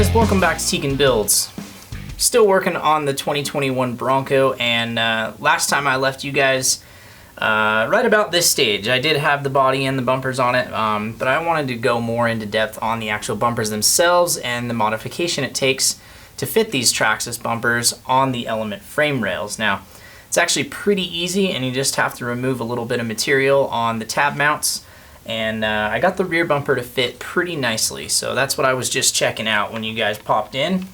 guys, welcome back to Tekin Builds. Still working on the 2021 Bronco, and last time I left you guys right about this stage. I did have the body and the bumpers on it, but I wanted to go more into depth on the actual bumpers themselves and the modification it takes to fit these Traxxas bumpers on the Element frame rails. Now, it's actually pretty easy, and you just have to remove a little bit of material on the tab mounts. And I got the rear bumper to fit pretty nicely, so that's what I was just checking out when you guys popped in.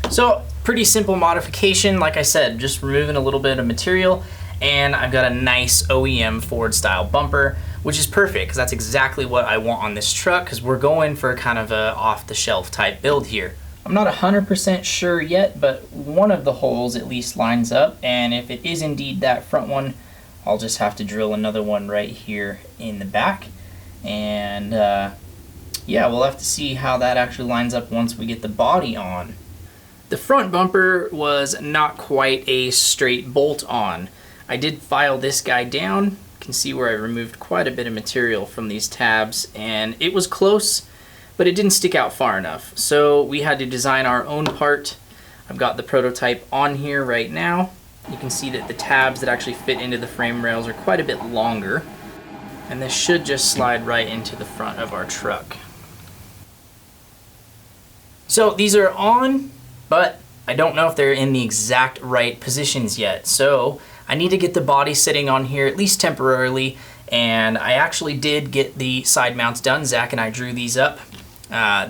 So, pretty simple modification, like I said, just removing a little bit of material, and I've got a nice OEM Ford style bumper, which is perfect because that's exactly what I want on this truck, because we're going for kind of a off-the-shelf type build here. I'm not 100% sure yet, but one of the holes at least lines up, and if it is indeed that front one, I'll just have to drill another one right here in the back. And yeah, we'll have to see how that actually lines up once we get the body on. The front bumper was not quite a straight bolt on. I did file this guy down. You can see where I removed quite a bit of material from these tabs, and it was close, but it didn't stick out far enough. So we had to design our own part. I've got the prototype on here right now. You can see that the tabs that actually fit into the frame rails are quite a bit longer, and this should just slide right into the front of our truck. So these are on, but I don't know if they're in the exact right positions yet. So I need to get the body sitting on here at least temporarily, and I actually did get the side mounts done. Zach and I drew these up.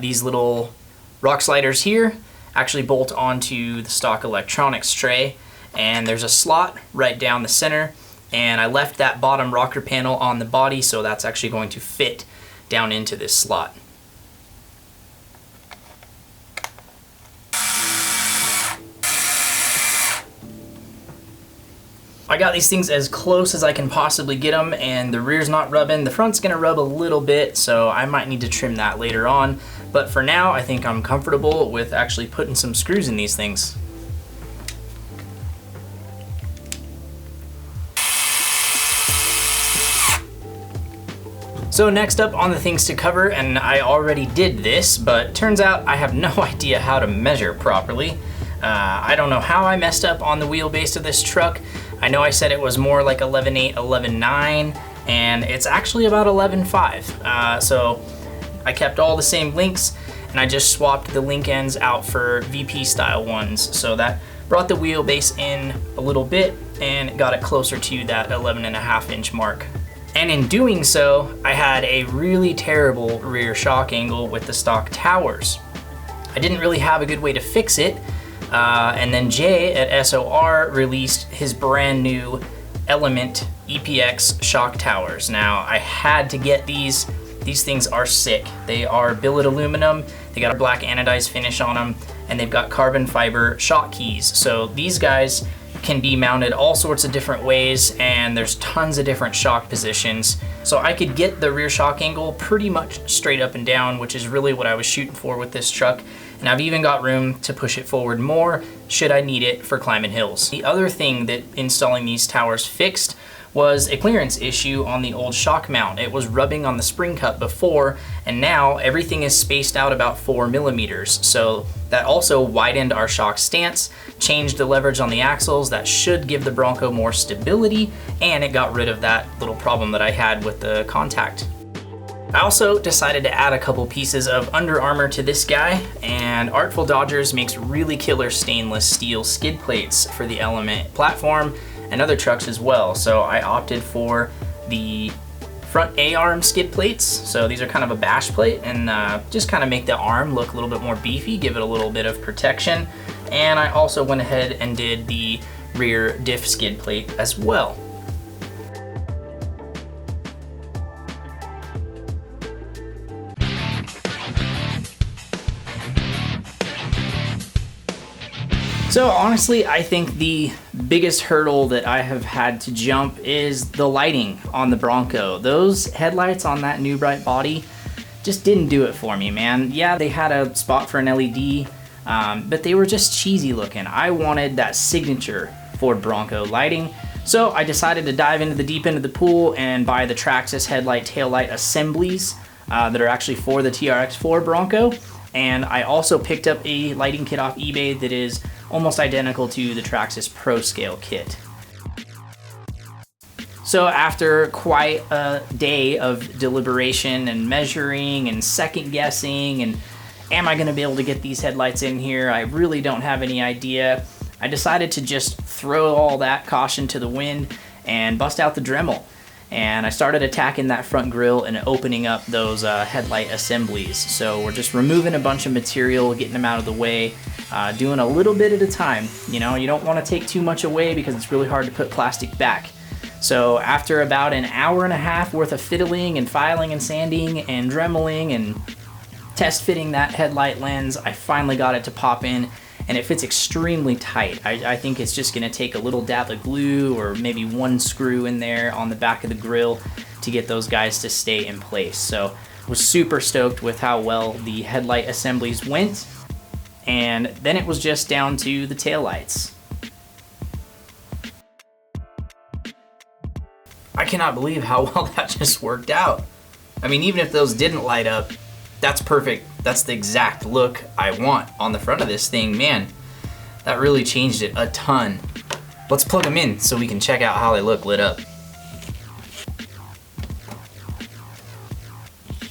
These little rock sliders here actually bolt onto the stock electronics tray, and there's a slot right down the center, and I left that bottom rocker panel on the body, so that's actually going to fit down into this slot. I got these things as close as I can possibly get them, and the rear's not rubbing. The front's gonna rub a little bit, so I might need to trim that later on, but for now I think I'm comfortable with actually putting some screws in these things. So next up on the things to cover, and I already did this, but turns out I have no idea how to measure properly. I don't know how I messed up on the wheelbase of this truck. I know I said it was more like 11.8, 11.9, and it's actually about 11.5. So I kept all the same links, and I just swapped the link ends out for VP style ones. So that brought the wheelbase in a little bit and got it closer to that 11.5 inch mark. And in doing so, I had a really terrible rear shock angle with the stock towers. I didn't really have a good way to fix it, and then Jay at SOR released his brand new Element EPX shock towers. Now, I had to get these. These things are sick. They are billet aluminum, they got a black anodized finish on them, and they've got carbon fiber shock keys. So these guys can be mounted all sorts of different ways, and there's tons of different shock positions. So I could get the rear shock angle pretty much straight up and down, which is really what I was shooting for with this truck. And I've even got room to push it forward more should I need it for climbing hills. The other thing that installing these towers fixed was a clearance issue on the old shock mount. It was rubbing on the spring cup before, and now everything is spaced out about 4 millimeters. So that also widened our shock stance, changed the leverage on the axles. That should give the Bronco more stability, and it got rid of that little problem that I had with the contact. I also decided to add a couple pieces of Under Armour to this guy, and Artful Dodgers makes really killer stainless steel skid plates for the Element platform and other trucks as well. So I opted for the front A-arm skid plates. So these are kind of a bash plate, and just kind of make the arm look a little bit more beefy, give it a little bit of protection. And I also went ahead and did the rear diff skid plate as well. So honestly, I think the biggest hurdle that I have had to jump is the lighting on the Bronco. Those headlights on that new bright body just didn't do it for me, man. Yeah, they had a spot for an LED, but they were just cheesy looking. I wanted that signature Ford Bronco lighting. So I decided to dive into the deep end of the pool and buy the Traxxas headlight taillight assemblies that are actually for the TRX4 Bronco. And I also picked up a lighting kit off eBay that is almost identical to the Traxxas Pro Scale kit. So after quite a day of deliberation and measuring and second guessing and am I gonna be able to get these headlights in here? I really don't have any idea. I decided to just throw all that caution to the wind and bust out the Dremel. And I started attacking that front grille and opening up those headlight assemblies. So we're just removing a bunch of material, getting them out of the way, doing a little bit at a time. You know, you don't want to take too much away because it's really hard to put plastic back. So after about an hour and a half worth of fiddling and filing and sanding and dremeling and test fitting that headlight lens, I finally got it to pop in, and it fits extremely tight. I think it's just gonna take a little dab of glue or maybe one screw in there on the back of the grille to get those guys to stay in place. So I was super stoked with how well the headlight assemblies went, and then it was just down to the taillights. I cannot believe how well that just worked out. I mean, even if those didn't light up, that's perfect. That's the exact look I want on the front of this thing. Man, that really changed it a ton. Let's plug them in so we can check out how they look lit up.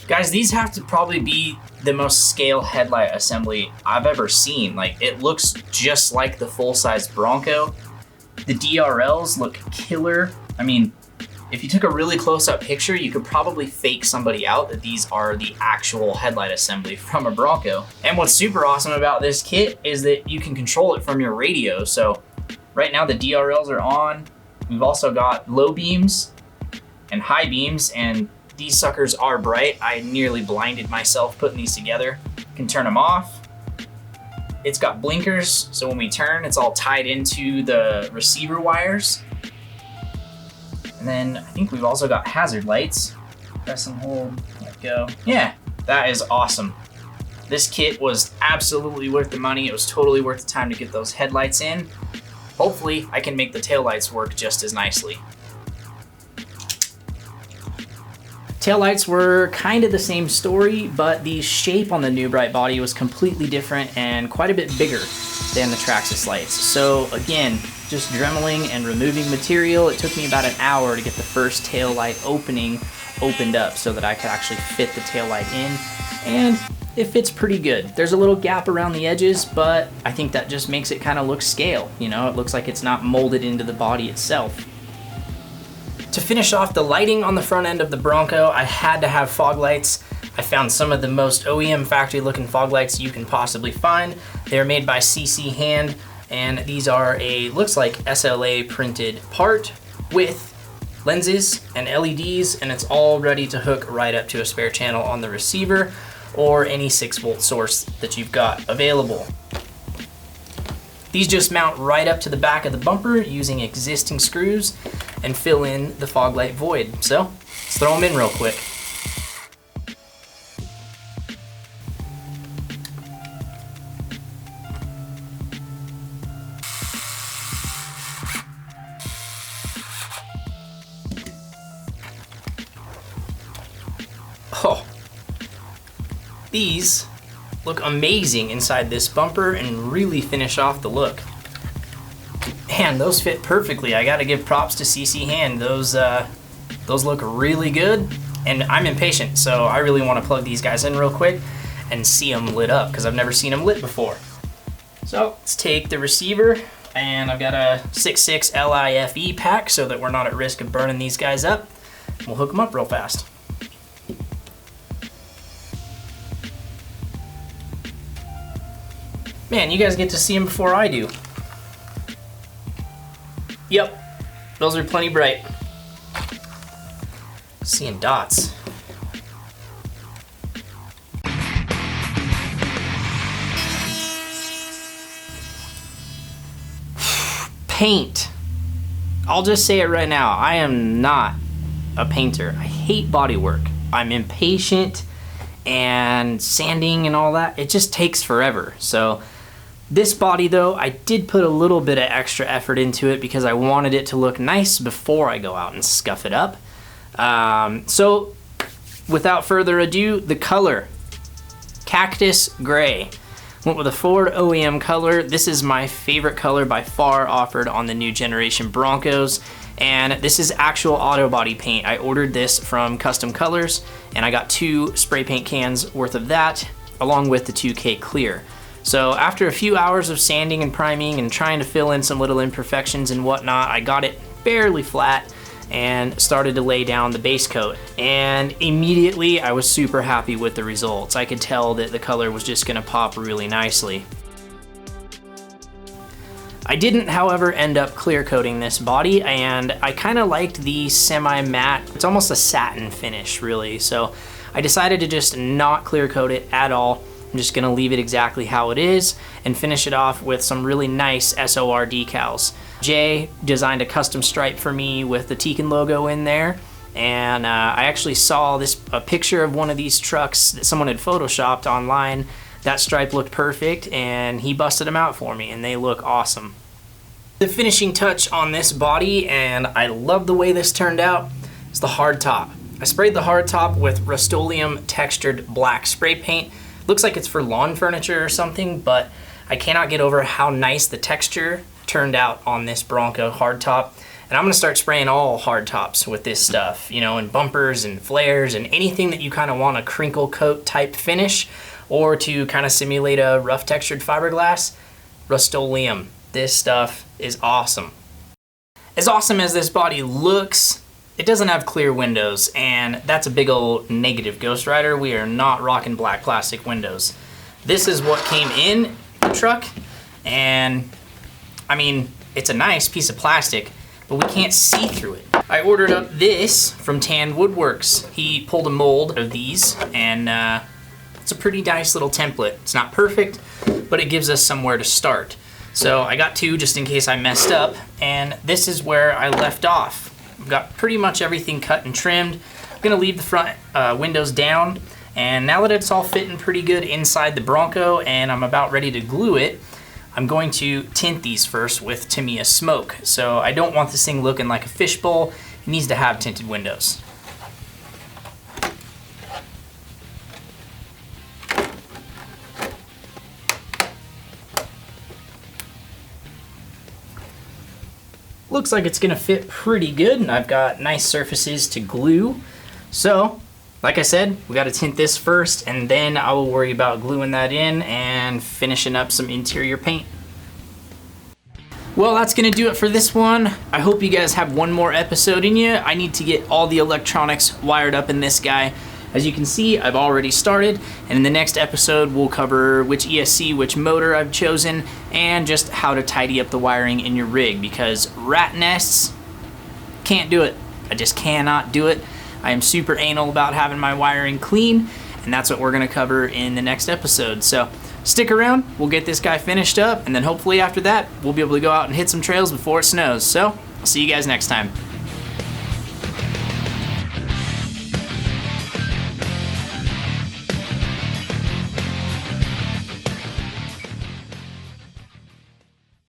Guys, these have to probably be the most scale headlight assembly I've ever seen. Like, it looks just like the full-size Bronco. The DRLs look killer. I mean, if you took a really close-up picture, you could probably fake somebody out that these are the actual headlight assembly from a Bronco. And what's super awesome about this kit is that you can control it from your radio. So right now the DRLs are on. We've also got low beams and high beams, and these suckers are bright. I nearly blinded myself putting these together. You can turn them off. It's got blinkers, so when we turn, it's all tied into the receiver wires. And then I think we've also got hazard lights. Press and hold, let go. Yeah, that is awesome. This kit was absolutely worth the money. It was totally worth the time to get those headlights in. Hopefully I can make the taillights work just as nicely. Taillights were kind of the same story, but the shape on the new bright body was completely different and quite a bit bigger than the Traxxas lights. So again, just dremeling and removing material. It took me about an hour to get the first tail light opening opened up so that I could actually fit the tail light in, and it fits pretty good. There's a little gap around the edges, but I think that just makes it kind of look scale. You know, it looks like it's not molded into the body itself. To finish off the lighting on the front end of the Bronco, I had to have fog lights. I found some of the most OEM factory looking fog lights you can possibly find. They're made by CC Hand, and these are a, looks like SLA printed part with lenses and LEDs, and it's all ready to hook right up to a spare channel on the receiver or any 6-volt source that you've got available. These just mount right up to the back of the bumper using existing screws and fill in the fog light void. So let's throw them in real quick. Oh, these look amazing inside this bumper and really finish off the look. Man, those fit perfectly. I gotta give props to CC Hand. Those look really good, and I'm impatient, so I really wanna plug these guys in real quick and see them lit up, because I've never seen them lit before. So let's take the receiver, and I've got a 6.6 LIFE pack so that we're not at risk of burning these guys up. We'll hook them up real fast. Man, you guys get to see them before I do. Yep, those are plenty bright. Seeing dots. Paint. I'll just say it right now. I am not a painter. I hate body work. I'm impatient, and sanding and all that, it just takes forever. So this body though, I did put a little bit of extra effort into it because I wanted it to look nice before I go out and scuff it up. So without further ado, the color. Cactus Gray. Went with a Ford OEM color. This is my favorite color by far offered on the new generation Broncos. And this is actual auto body paint. I ordered this from Custom Colors and I got 2 spray paint cans worth of that along with the 2K clear. So after a few hours of sanding and priming and trying to fill in some little imperfections and whatnot, I got it fairly flat and started to lay down the base coat. And immediately I was super happy with the results. I could tell that the color was just gonna pop really nicely. I didn't, however, end up clear coating this body, and I kind of liked the semi-matte. It's almost a satin finish, really. So I decided to just not clear coat it at all. I'm just gonna leave it exactly how it is and finish it off with some really nice SOR decals. Jay designed a custom stripe for me with the Tekin logo in there, and I actually saw a picture of one of these trucks that someone had photoshopped online. That stripe looked perfect and he busted them out for me and they look awesome. The finishing touch on this body, and I love the way this turned out, is the hard top. I sprayed the hard top with Rust-Oleum textured black spray paint. Looks like it's for lawn furniture or something, but I cannot get over how nice the texture turned out on this Bronco hardtop. And I'm gonna start spraying all hardtops with this stuff, you know, and bumpers and flares and anything that you kind of want a crinkle coat type finish or to kind of simulate a rough textured fiberglass. Rust-Oleum, this stuff is awesome. As awesome as this body looks, it doesn't have clear windows, and that's a big old negative, Ghost Rider. We are not rocking black plastic windows. This is what came in the truck, and I mean, it's a nice piece of plastic, but we can't see through it. I ordered up this from Tan Woodworks. He pulled a mold of these, and it's a pretty nice little template. It's not perfect, but it gives us somewhere to start. So I got 2 just in case I messed up, and this is where I left off. I've got pretty much everything cut and trimmed. I'm gonna leave the front windows down, and now that it's all fitting pretty good inside the Bronco and I'm about ready to glue it, I'm going to tint these first with Tamiya Smoke. So I don't want this thing looking like a fishbowl. It needs to have tinted windows. Looks like it's gonna fit pretty good, and I've got nice surfaces to glue. So, like I said, we gotta tint this first, and then I will worry about gluing that in and finishing up some interior paint. Well, that's gonna do it for this one. I hope you guys have one more episode in you. I need to get all the electronics wired up in this guy. As you can see, I've already started, and in the next episode, we'll cover which ESC, which motor I've chosen, and just how to tidy up the wiring in your rig, because rat nests, can't do it. I just cannot do it. I am super anal about having my wiring clean, and that's what we're gonna cover in the next episode. So stick around, we'll get this guy finished up, and then hopefully after that, we'll be able to go out and hit some trails before it snows. So I'll see you guys next time.